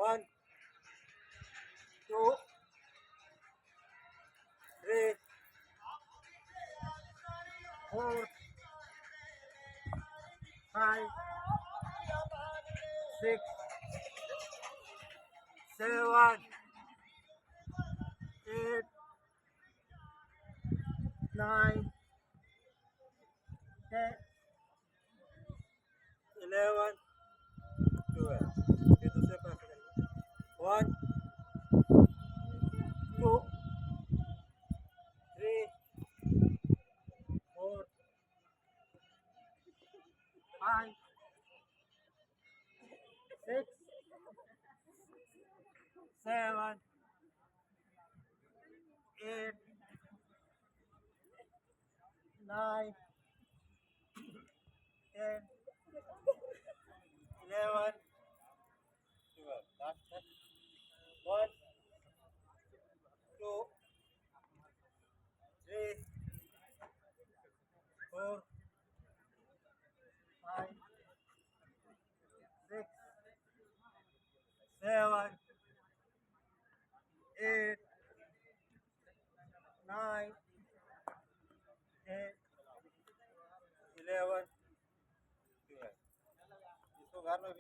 1, 2, 3, 4, 5, 6, 7, 8, 9, 10, 11, 12. Dito siya pa. 1, 2, 3, 4, 5, 6, 7, 8, 9, 10, 11, 12. That's it. 1, 2, 3, 4, 5, 6, 7, 8, 9, 10, 11, 12. इसको घर में